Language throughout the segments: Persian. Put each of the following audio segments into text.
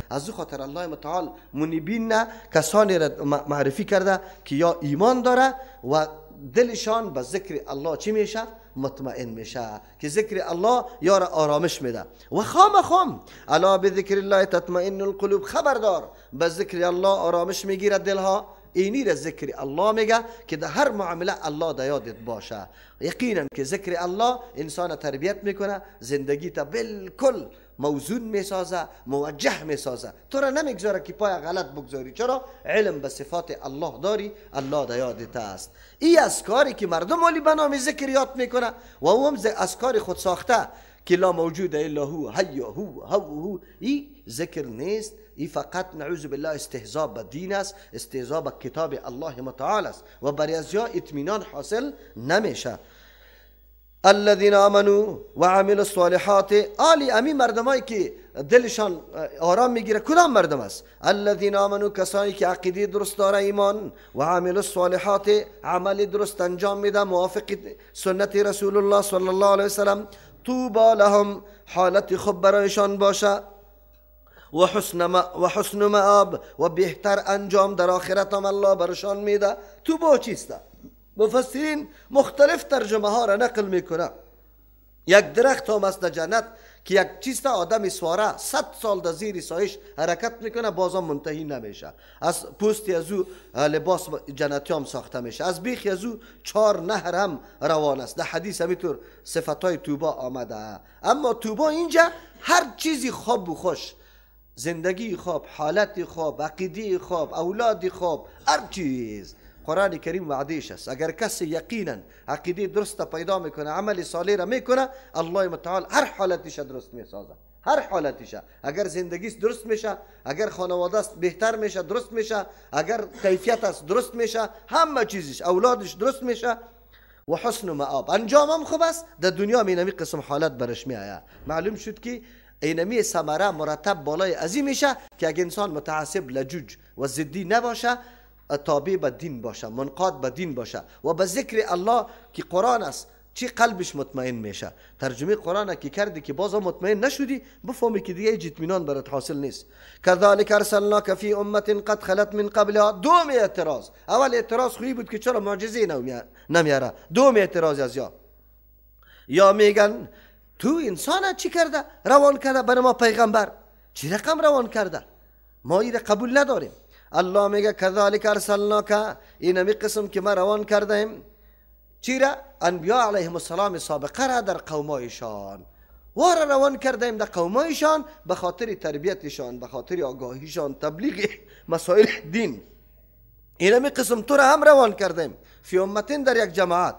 از او خاطر الله متعال منیبین نه کسانی را معرفی کرده که یا ایمان داره و دلشان به ذکر الله چی میشه؟ مطمئن میشه، که ذکر الله یار آرامش میده. و خام الا بذکر الله تطمئن القلوب، خبردار به ذکر الله آرامش میگیره دلها. اینی را ذکر الله میگه که در هر معامله الله در یادت باشه. یقینا که ذکر الله انسان تربیت میکنه، زندگی تا بالکل موزون میسازه، موجه میسازه، تو را نمیگذاره که پای غلط بگذاری. چرا؟ علم به صفات الله داری، الله در یادت است. این اذکاری که مردم ولی به نام ذکر یاد میکنه و هم اذکار خود ساخته که لا موجود الا هو، حی هو، این ذکر نیست. این فقط نعوذ بالله استهزاء به دین است، استهزاء به کتاب الله متعال است و برای از جا اطمینان حاصل نمیشه. الذين آمنوا و عملوا الصالحات، آلی امی مردمایی که دلشان آرام میگیره کدام مردم است؟ الذين آمنوا، کسانی که عقیده درست داره، ایمان، و عملوا الصالحات، عمل درست انجام میده موافق سنت رسول الله صلی الله علیه وسلم. طوبى لهم، حالت خوب برایشان باشه، و حسن مآب، و بهتر انجام در آخرت هم الله برشان میده. طوبى چیست؟ مفسرین مختلف ترجمه ها را نقل میکنه. یک درخت هم است در جنت که یک چیز آدم سواره 100 سال در زیر سایش حرکت میکنه بازم منتهی نمیشه. از پوستی از او لباس جنتی هم ساخته میشه، از بیخی از او 4 نهر هم روان است. در حدیث همینطور صفتای توبه آمده. اما توبه اینجا هر چیزی خوب و خوش، زندگی خوب، حالت خوب، عقیده خوب، اولاد خوب، هر چیز قرآن کریم وعدهش است. اگر کسی یقینا عقیده درست پیدا میکنه، عمل صالح را میکنه، الله متعال هر حالتش درست میسازه. هر حالتش، اگر زندگیش درست میشه، اگر خانواده است بهتر میشه، درست میشه، اگر کیفیت است درست میشه، همه چیزش، اولادش درست میشه. و حسن مآب، انجام هم خوب است. در دنیا اینمی قسم حالت برش میآید. معلوم شد که اینمی ثمره مرتب بالای عظیم میشه که اگر انسان متعصب، لجوج و ضدی نباشه، تابع به دین باشه، منقاد به دین باشه و به ذکر الله که قرآن است، چی قلبش مطمئن میشه. ترجمه قرآن که کردی که باز مطمئن نشدی، بفهمی که دیگه اطمینان برات حاصل نیست. کذالک ارسلناک فی امه قد خلت من قبلها. دوم اعتراض، اول اعتراض خویی بود که چرا معجزه نمیاره. دوم اعتراض از یا میگن تو انسان چی کرده؟ روان کرده برای ما پیغمبر. چی رقم روان کرده؟ ما این قبول نداریم. الله میگه کذالک ارسلناک، اینمی قسم که ما روان کردیم چی را؟ انبیاء علیهم السلام سابقه را در قومایشان وار روان کردیم، در قومایشان به خاطر تربیتشان، به خاطر آگاهیشان، تبلیغ مسائل دین. اینمی قسم تو را هم روان کردیم فی امتین، در یک جماعت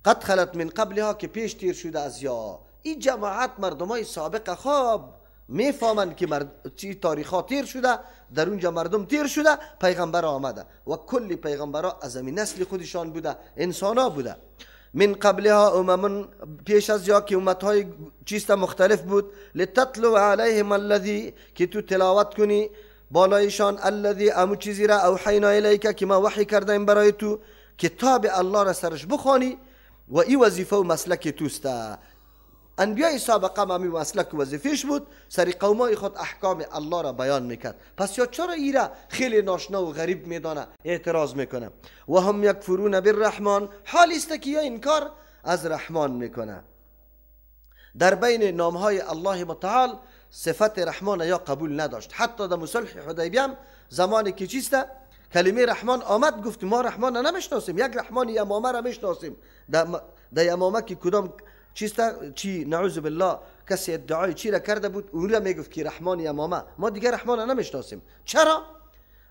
قد خلت من قبلها که پیش تیر شده از یا. این جماعت مردمای سابق خواب میفهمند که چی تاریخا تیر شده، در اونجا مردم تیر شده، پیغمبر آمده و کلی پیغمبرها از همین نسل خودشان بوده، انسانا بوده. من قبلها امم، پیش از یا که امتهای چیست مختلف بود. لتتلو علیهم الذی، که تو تلاوت کنی بالایشان، الذی، امو چیزی را اوحینا الیک که ما وحی کردیم برای تو، کتاب الله را سرش بخوانی و این وظیفه و مسلک توسته. انبیاء سابقه ما می مسلک و وظیفهش بود، سری قومای خود احکام الله را بیان میکرد. پس یا چرا ایرا خیلی ناشنا و غریب میدانه، اعتراض میکنه. و هم یکفرون بالرحمن، حالی است که یا انکار از رحمان میکنه. در بین نامهای الله متعال صفت رحمان یا قبول نداشت. حتی در صلح حدیبیه هم زمانی که چیسته کلمه رحمان آمد، گفت ما رحمان نمیشناسیم، یک رحمان یمامه را میشناسیم. در یمامه که کدام چی نعوذ بالله کسی ادعای چی را کرده بود، اون را میگفت که رحمان یمامه، ما دیگه رحمان نمیشناسیم. چرا؟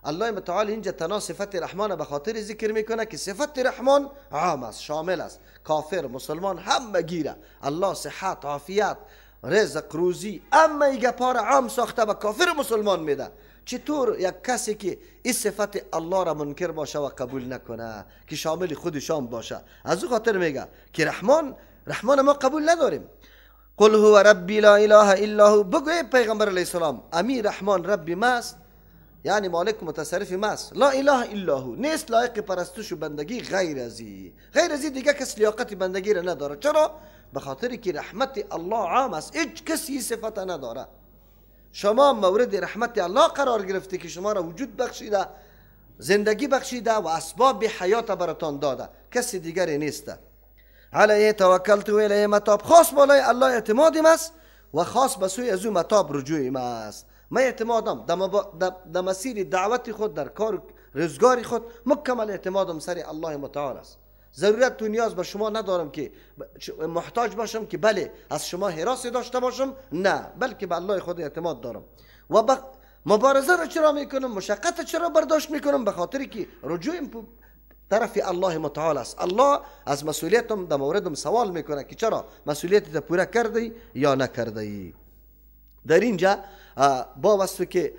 الله متعال اینجا تنها صفت رحمان به خاطر ذکر میکنه که صفت رحمان عام است، شامل است، کافر مسلمان همه گیره. الله صحت، عافیت، رزق، روزی، اما ایگه پار عام ساخته به کافر مسلمان میده. چطور یک کسی که این صفت الله را منکر باشه و قبول نکنه که شامل خودشان باشه؟ از او خاطر میگه که رحمان ما قبول نداریم. قل هو ربی لا اله الا هو، بگوی پیغمبر علیه السلام امی رحمان ربی ماست، یعنی مالک متصرف ماست. لا اله الا هو، نیست لایق پرستش و بندگی غیر ازی. غیر ازی دیگه کس لیاقت بندگی را نداره. چرا؟ به خاطر که رحمت الله عام است، هیچ کسی صفت نداره. شما مورد رحمت الله قرار گرفته که شما را وجود بخشیده، زندگی بخشیده و اسباب حیات براتان داده، کسی دیگری نیست. علیه توکلت و الیه متاب، خاص بالای الله اعتمادیم است و خاص به سوی از او متاب رجوعیم است. من اعتمادم در مسیر دعوت خود، در کار روزگار خود مکمل اعتمادم سر الله متعال است. ضرورت و نیاز به شما ندارم که محتاج باشم که بله از شما حراسی داشته باشم، نه، بلکه به الله خود اعتماد دارم. و مبارزه را چرا میکنم، مشقت چرا برداشت میکنم؟ به خاطر که رجوعم طرف الله متعال است. الله از مسئولیتم در موردم سوال میکنه که چرا مسئولیتت پورا کردی یا نکردی. در اینجا با وصف که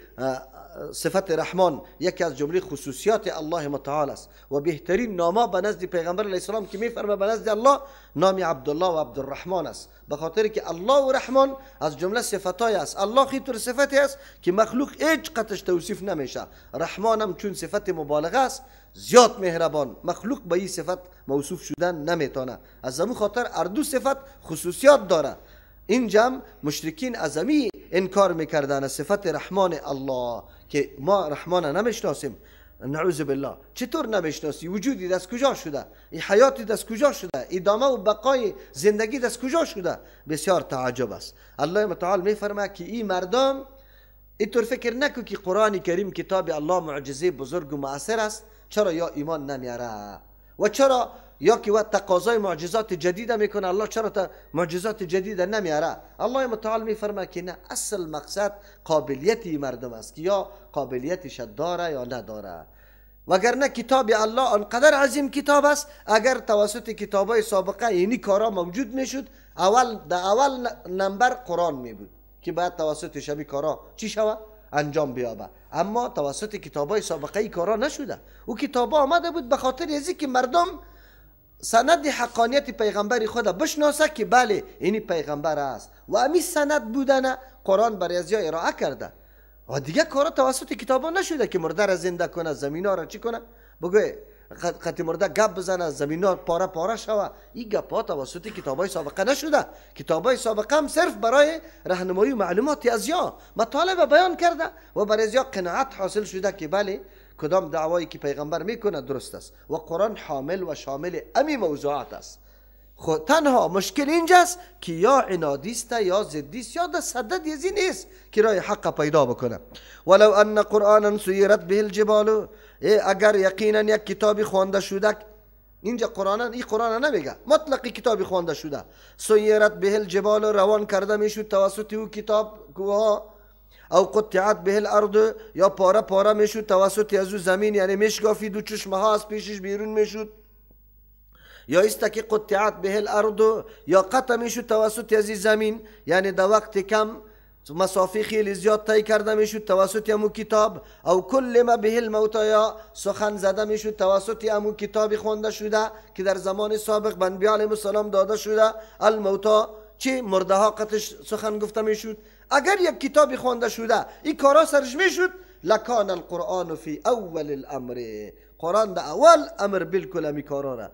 صفت رحمان یکی از جمله خصوصیات الله متعال است و بهترین نامه به نزد پیغمبر علیه السلام که میفرمه به نزد الله نام عبدالله و عبدالرحمن است، به خاطر که الله و رحمان از جمله صفتای است. الله خیطر صفتی است که مخلوق هیچ قطعش توصیف نمیشه. رحمان هم چون صفت مبالغه است، زیاد مهربان، مخلوق به این صفت موصوف شدن نمیتونه. از همون خاطر اردو صفت خصوصیات داره. اینجا مشرکین از همی انکار میکردن از صفت رحمان الله که ما رحمان نمیشناسیم. نعوذ بالله، چطور نمیشناسی؟ وجودی دست کجا شده؟ این حیاتی دست کجا شده؟ ادامه و بقای زندگی دست کجا شده؟ بسیار تعجب است. الله متعال میفرماید که این مردم اینطور فکر نکن که قرآن کریم کتاب الله معجزه بزرگ و مؤثر است، چرا یا ایمان نمیاره و چرا یا که وقت تقاضای معجزات جدیده میکنه الله چرا معجزات جدیده نمیاره؟ الله متعال میفرماید که نه، اصل مقصد قابلیتی مردم است که یا قابلیتش داره یا نداره. وگرنه کتاب الله آنقدر عظیم کتاب است، اگر توسط کتابای سابقه اینی کارا موجود میشد، اول نمبر قرآن می بود که بعد توسط شبی کارا چی شود؟ انجام بیابه. اما توسط کتابای سابقه ای کارا نشده. او کتابا آمده بود به خاطر ازی که مردم سند حقانیت پیغمبر خود بشناسه که بله اینی پیغمبر است و امی سند بودن قرآن برای ازیا ارائه کرده. و دیگه کارا توسط کتابا نشده که مرده را زنده کنه، زمینا را چی کنه، بگوی قطع مرده گپ بزنه، زمینا پاره پاره شوه. این گپا توسط کتابای سابقه نشده. کتابای سابقه هم صرف برای راهنمایی و معلومات ازیا مطالب بیان کرده و برای ازیا قناعت حاصل شده که بله کدام دعوایی که پیغمبر میکنه درست است و قرآن حامل و شامل امی موضوعات است. خود تنها مشکل اینجاست که یا عنادیست یا ضدیست یا در صدد یزی نیست که راه حق پیدا بکنه. ولو ان قرآنا سیرت به الجبال، اگر یقینا یک کتابی خوانده شده، اینجا این قرآن نمیگه، مطلقی کتابی خوانده شده، سیرت به الجبال، روان کرده میشود توسط او کتاب کوها، او قطعت به الارض، یا پاره پاره میشود توسط از او زمین، یعنی میشگافید و چشمه ها از پیشش بیرون میشود، یا است که قطعت به الارض، یا قطع میشود توسط از زمین، یعنی در وقت کم مسافه خیلی زیاد طی کرده میشود توسط امو کتاب، او کل ما به الموت، یا سخن زده میشود توسط امو کتاب خوانده شده که در زمان سابق به انبیاء علیهم السلام داده شده. الموت چی؟ مرده ها قطعش سخن گفته میشود. اگر یک کتابی خوانده شده این کارا سرش میشد، لکان القرآن فی اول الامر، قرآن در اول امر بالکل امی کارا را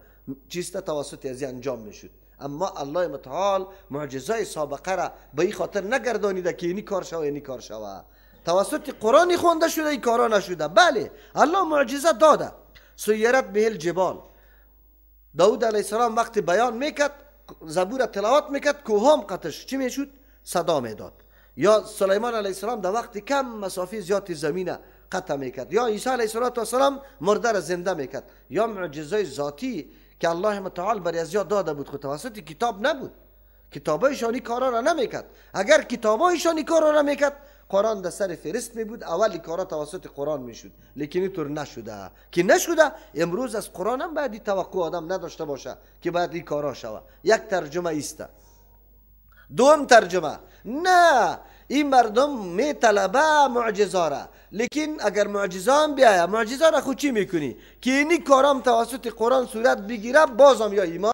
چیست توسط ازی انجام میشد. اما الله متعال معجزای سابقه را به این خاطر نگردانیده که اینی کار شوه اینی کار شوه. توسط قرآنی خوانده شده این کارا نشده. بله الله معجزه داده. سیرت به الجبال، داود علیه السلام وقتی بیان میکرد، زبور تلاوت میکرد، کوهام قطعش چی میشد؟ صدا میداد. یا سلیمان علیه السلام در وقت کم مسافه زیاد زمین قطع میکرد، یا عیسی علیه السلام مرده را زنده میکرد. یا معجزه ذاتی که الله متعال برای ازیا داده بود، خود توسط کتاب نبود. کتابایشانی کارا را نمیکرد. اگر کتابایشانی کارا را میکرد، قرآن در سر فهرست می بود، اولی کارا توسط قرآن میشد. لیکن اینطور نشده. که نشده، امروز از قرآن هم باید توقع آدم نداشته باشه که باید این کارا شود. یک ترجمه ایسته. دوم ترجمه، نه این مردم می طلبه معجزه را، لیکن اگر معجزه هم بیاید، معجزه را خود چی میکنی؟ که اینی کارام توسط قرآن صورت بگیره، بازم یا ایمان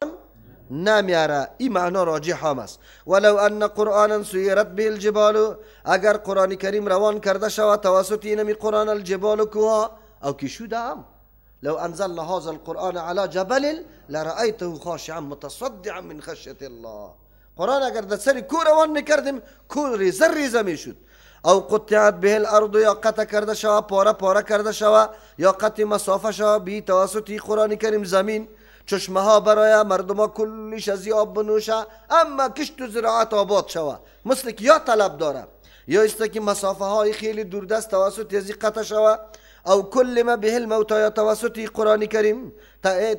نمیاره. این معنا راجح هم است. ولو ان قرآنا سیرت به الجبال، اگر قرآن کریم روان کرده شود توسط اینمی قرآن الجبال کوها، او که شده هم لو انزلنا هذا القرآن على جبل لرأيته خاشعا متصدعا من خشیة الله. قرآن اگر در سر کو روان میکردیم، کو ریزه ریزه میشد. او قطعت به الارض، یا قطع کرده شود، پاره پاره کرده شود، یا قطع مسافه شود بی توسط قرآن کریم زمین، چشمه ها برای مردم کلش از آب بنوشه، اما کشت و زراعت آباد شود، مثل که یا طلب داره یا است که مسافه های خیلی دوردست توسط از قطع شود، او کل ما به الموتى یا توسط قرآن کریم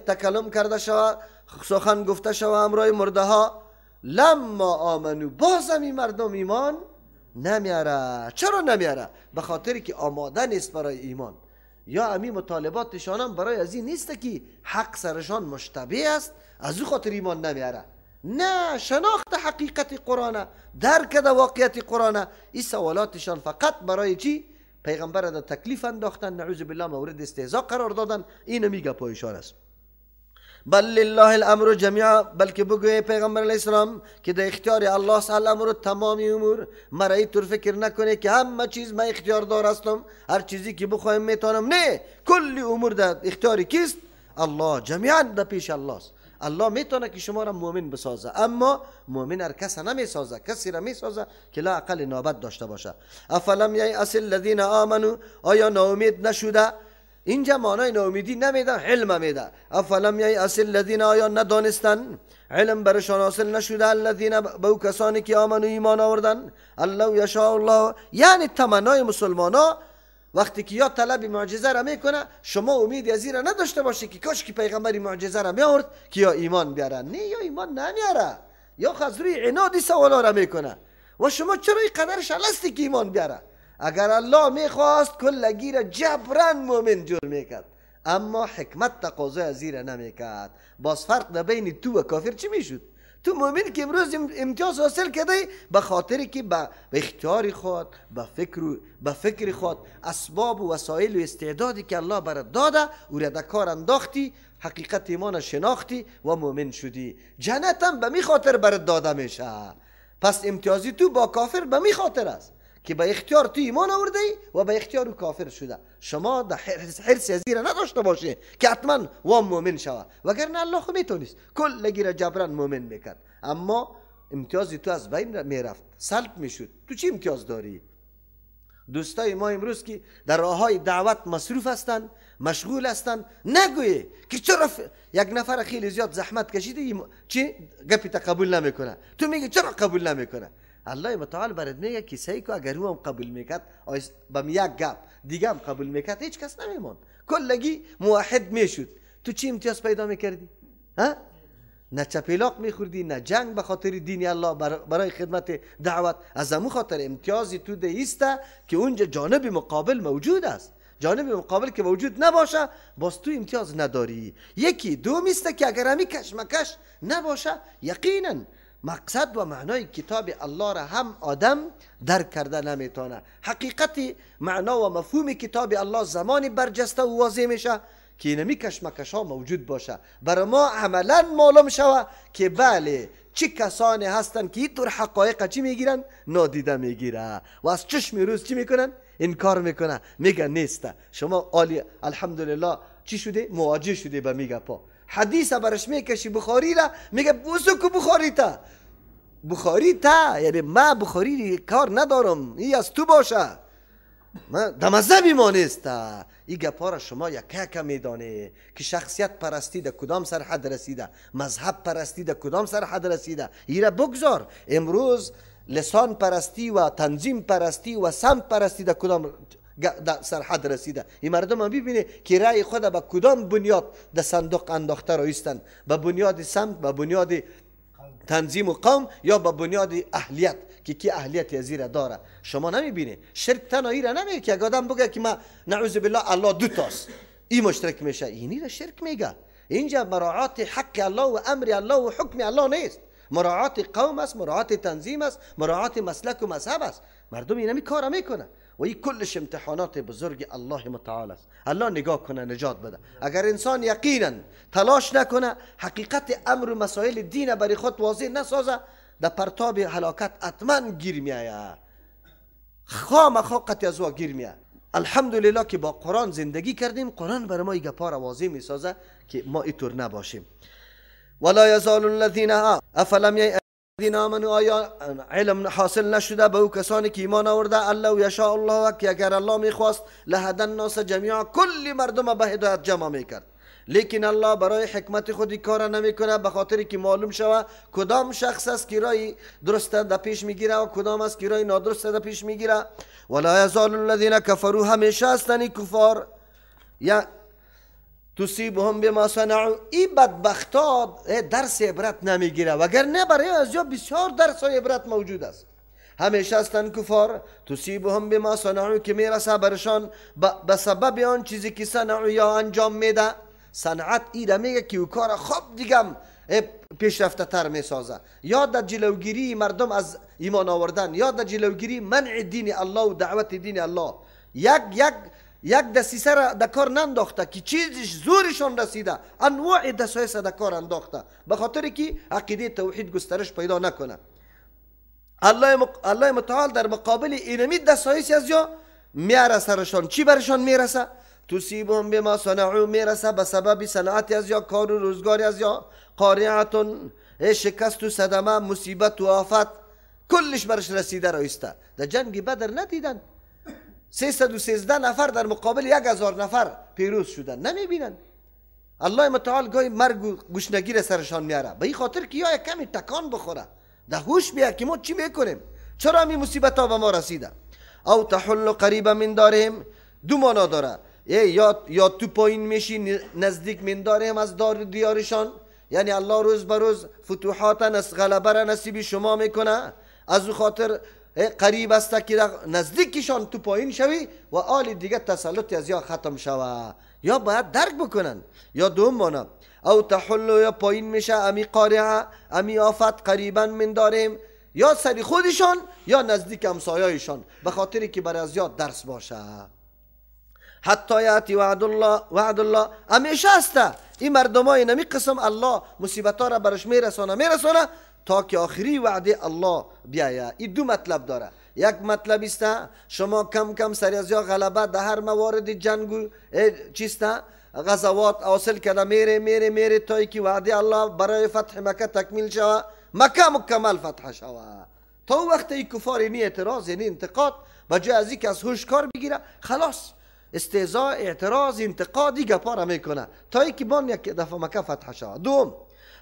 تکلم کرده شود، سخن گفته شود امرای مرده ها، لما آمنو، بازم این مردم ایمان نمیاره. چرا نمیاره؟ به خاطر که آماده نیست برای ایمان، یا امی مطالباتشان هم برای از این نیست که حق سرشان مشتبه است، از او خاطر ایمان نمیاره. نه، شناخت حقیقت قرآن، درک واقعیت قرآن، این سوالاتشان فقط برای چی؟ پیغمبر را تکلیف انداختن، نعوذ بالله مورد استهزاء قرار دادن. این میگه پایشان است. بل لله الامر جمیعا، بلکه بگوی پیغمبر علیه السلام که در اختیار الله است الامر، تمامی امور. مرا طور فکر نکنه که همه چیز من اختیار دار هستم، هر چیزی که بخوایم میتونم. نه، کل امور در اختیار کیست؟ الله. جمیعا در پیش الله است. الله میتونه که شما را مؤمن بسازه، اما مؤمن هر کس نمیسازه، کسی را میسازه که لا عقل نوبت داشته باشه. افلم ییأس الذین آمنوا، آیا ناامید نشده؟ اینجا معنای ناامیدی نمیده، علم میده. افلم ییأس الذین، آیا ندانستن، علم برشان حاصل نشده، الذین، به کسانی که آمنو ایمان آوردن، الله یشاء الله، یعنی تمنای مسلمانا وقتی که یا طلب معجزه را میکنه، شما امید از این را نداشته باشی که کاش که پیغمبر معجزه را میآورد که یا ایمان بیاره. نه، یا ایمان نمیاره، یا از روی عنادی سوالا را میکنه. و شما چرا این قدر شلستی که ایمان بیاره؟ اگر الله میخواست کلگی را جبران مؤمن جور میکرد، اما حکمت تقاضای از این را نمیکرد. باز فرق بین تو و کافر چی میشد؟ تو مؤمن که امروز امتیاز حاصل کرده به خاطری که به اختیار خود، به فکر خود، اسباب و وسایل و استعدادی که الله برات داده او را در کار انداختی، حقیقت ایمان شناختی و مؤمن شدی. جنت هم به می خاطر برات داده میشه. پس امتیازی تو با کافر به می خاطر است که به اختیار تو ایمان آورده و به اختیار او کافر شده. شما در حرص از این نداشته باشه که حتما و مؤمن شوه، وگرنه الله خو میتونست کلگی را جبران مؤمن میکرد، اما امتیازی تو از بین میرفت، سلب میشد. تو چی امتیاز داری؟ دوستای ما امروز که در راه های دعوت مصروف هستند، مشغول هستند، نگویه که چرا یک نفر خیلی زیاد زحمت کشیده چی گپی قبول نمیکنه، تو میگی چرا قبول نمیکنه؟ الله متعال برات میگه که سعی کو، اگر او هم قبول میکرد با یک گپ دیگه هم قبول میکرد، هیچ کس نمیموند، کلگی موحد میشد. تو چی امتیاز پیدا میکردی؟ ها؟ نه چپیلاق میخوردی، نه جنگ به خاطر دین الله برای خدمت دعوت. از همون خاطر امتیازی تو ده است که اونجا جانب مقابل موجود است. جانب مقابل که موجود نباشه باز تو امتیاز نداری. یکی دوم است که اگر همی کشمکش نباشه، یقینا مقصد و معنای کتاب الله را هم آدم درک کرده نمیتونه. حقیقت معنا و مفهوم کتاب الله زمانی برجسته و واضح میشه که اینمی کشمکش ها موجود باشه، برای ما عملا معلوم شوه که بله چه کسانی هستن که اینطور حقایق چی میگیرن؟ نادیده میگیره و از چشم روز چی میکنن؟ انکار میکنه، میگه نیسته. شما عالی الحمدلله چی شده؟ مواجه شده به میگه پا حدیث برش میکشی بخاری را، میگه بوسو که بخاری تا یعنی ما بخاری کار ندارم، این از تو باشه، ما در مذهبی ما نیست. این گپا را شما یک میدانه که شخصیت پرستی در کدام سرحد رسیده، مذهب پرستی در کدام سرحد رسیده. این را بگذار. امروز لسان پرستی و تنظیم پرستی و سمت پرستی در کدام سرحد رسیده. این مردم هم ببینه که رأی خود به کدام بنیاد در صندوق انداخته رایستن، به بنیاد سمت، به بنیاد تنظیم و قوم، یا به بنیاد اهلیت که کی اهلیت ازیره داره. شما نمیبینه شرک تنهایی را نمیگه که آدم بگه که ما نعوذ بالله الله دو تاست این مشترک میشه، اینی را شرک میگه. اینجا مراعات حق الله و امر الله و حکم الله نیست، مراعات قوم است، مراعات تنظیم است، مراعات مسلک و مذهب است. مردم اینمی کارا میکنه و این کلش امتحانات بزرگ الله متعال است. الله نگاه کنه نجات بده. اگر انسان یقینا تلاش نکنه حقیقت امر و مسائل دین برای خود واضح نسازه، در پرتاب هلاکت حتما گیر میایه، خامخا قطع از وا گیر میایه. الحمدلله که با قرآن زندگی کردیم، قرآن برای ما این گپا را واضح میسازه که ما اینطور نباشیم. ولا یزال الذین افلم دین آمنو آیا علم حاصل نشده به او کسانی که ایمان آورده الله یشاء الله که اگر الله میخواست لهدى الناس جمیعا کل مردم به هدایت جمع میکرد لیکن الله برای حکمت خودی کار نمیکنه به خاطر که معلوم شوه کدام شخص است که رای درست در پیش میگیره و کدام است که رای نادرست در پیش میگیره ولا یزال الذین کفروا همیشه هستند کفار یا تصیبهم بما صنعوا این بدبختا درس عبرت نمیگیره وگرنه برای از یا بسیار درس و عبرت موجود است همیشه هستند کفار تصیبهم بما صنعوا که میرسه برشان به سبب آن چیزی که صنعوا یا انجام میده صنعت ایده میگه که او کار خوب دیگم پیشرفته تر میسازه یا در جلوگیری مردم از ایمان آوردن یا در جلوگیری منع دین الله و دعوت دین الله یک دسیسه را در کار ننداخته که چیزش زورشان رسیده انواع دسایس در کار انداخته به خاطر که عقیده توحید گسترش پیدا نکنه الله متعال در مقابل اینمی دسایسی از یا میرسرشان چی برشان میرسه تصیبهم بما صنعوا میرسه به سبب صنعت از یا کار و روزگاری از یا قارعتون شکست و صدمه مصیبت و آفت کلش برش رسیده رایسته در جنگ بدر ندیدن 313 نفر در مقابل 1000 نفر پیروز شدن نمیبینن الله متعال گاهی مرگ و گشنگی را سرشان میاره به این خاطر که یا کمی تکان بخوره در هوش بیا که ما چی میکنیم چرا می مصیبت ها به ما رسیده او تحل قریبا من دارهم دو معنا داره یا تو پایین میشی نزدیک من دارهم از دیارشان یعنی الله روز به روز فتوحات غلبه را نصیب شما میکنه از او خاطر قریب است که نزدیکشان تو پایین شوی و آل دیگه تسلط از یا ختم شوه یا باید درک بکنن یا دوم معنا او تحل یا پایین میشه امی قارعه امی آفت قریبا من داریم یا سری خودشان یا نزدیک همسایه‌شان به خاطری که برای از یا درس باشه حتی یاتی وعد الله همیشه است این مردمای نمی قسم الله مصیبت ها را برش میرسانه تا که آخری وعده الله بیایه این دو مطلب داره یک مطلب است شما کم کم سری از یا غلبه در هر موارد جنگ چیست غزوات حاصل کرده میره تا که وعده الله برای فتح مکه تکمیل شوه مکه مکمل فتح شوه تا وقت این کفار اینی اعتراض اینی انتقاد بجای از اینکه از هوش کار بگیره خلاص استهزاء اعتراض انتقادی گپا را میکنه تا اینکه بان یک دفعه مکه فتح شوه دوم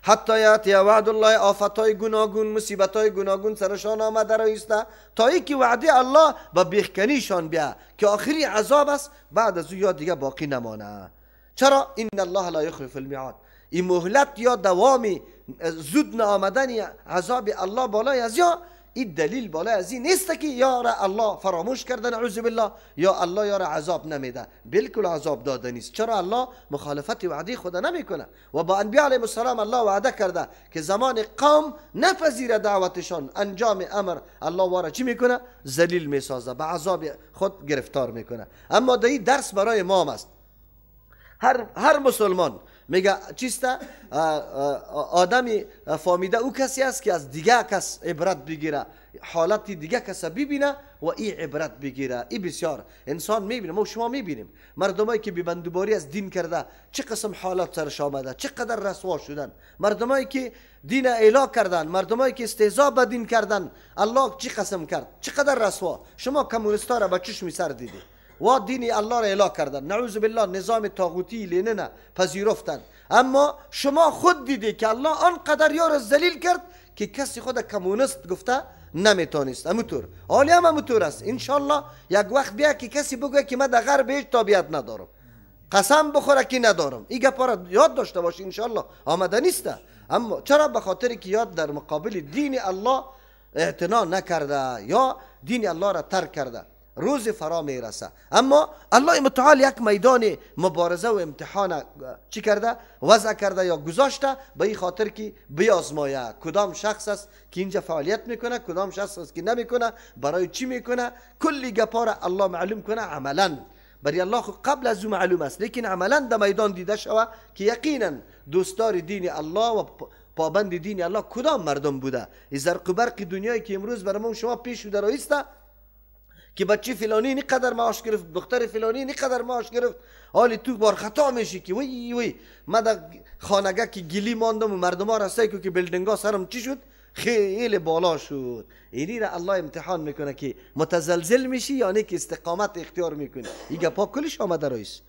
حتی یاتی وعد الله آفتای گوناگون مصیبتای گوناگون سرشان آمده رایسته تا اینکه وعده الله به بیخکنیشان بیا که آخری عذاب است بعد از او یا دیگه باقی نمانه چرا ان الله لا یخلف الميعاد این مهلت یا دوامی زود نآمدن عذاب الله بالای از یا این دلیل بالای از این نیست که یار الله فراموش کرده نعوذ بالله یا الله یار عذاب نمیده بالکل عذاب داده نیست چرا الله مخالفت وعده خدا نمیکنه و با انبیاء علیهم السلام الله وعده کرده که زمان قوم نپذیره دعوتشان انجام امر الله واره چی میکنه ذلیل میسازه به عذاب خود گرفتار میکنه اما در این درس برای ما است هر مسلمان میگه چیسته آدمی فهمیده او کسی است که از دیگه کس عبرت بگیره حالت دیگه کس ببینه و این عبرت بگیره این بسیار انسان میبینه ما شما میبینیم مردمایی که بی‌بندوباری از دین کرده چه قسم حالات سرش آمده چقدر رسوا شدن مردمایی که دین اعلا کردن مردمایی که استهزاء به دین کردن الله چه قسم کرد چقدر رسوا شما کمونیستا را با چشم سر دیدی و دین الله را اعلا کردن نعوذ بالله نظام طاغوتی لینن پذیرفتن اما شما خود دیدی که الله آنقدر یار ذلیل کرد که کسی خود کمونیست گفته نمیتونست همونطور حالی هم همونطور است انشالله یک وقت بیا که کسی بگه که من در غرب هیچ تابعیت ندارم قسم بخوره که ندارم این گپا را یاد داشته باش انشالله آمده نیست اما چرا به خاطر که یاد در مقابل دین الله اعتنا نکرده یا دین الله را ترک کرده روز فرا میرسه اما الله متعال یک میدان مبارزه و امتحان چی کرده وضع کرده یا گذاشته به این خاطر که بیازمایه کدام شخص است که اینجا فعالیت میکنه کدام شخص است که نمیکنه برای چی میکنه کلی گپا را الله معلوم کنه عملا برای الله قبل از او معلوم است لیکن عملا در میدان دیده شوه که یقینا دوستدار دین الله و پابند دین الله کدام مردم بوده این زرق و برق دنیایی که امروز برای شما پیش شده رایسته که بچه فلانی نقدر معاش گرفت دختر فلانی نقدر معاش گرفت حالی تو بار خطا میشی که وی ما در خانگاه که گلی ماندم و مردم ها رسته که بیلدنگ ها سرم چی شد خیلی بالا شد. اینی را الله امتحان میکنه که متزلزل میشی یا نه که استقامت اختیار میکنی. این گپا کلش آمده رئیس.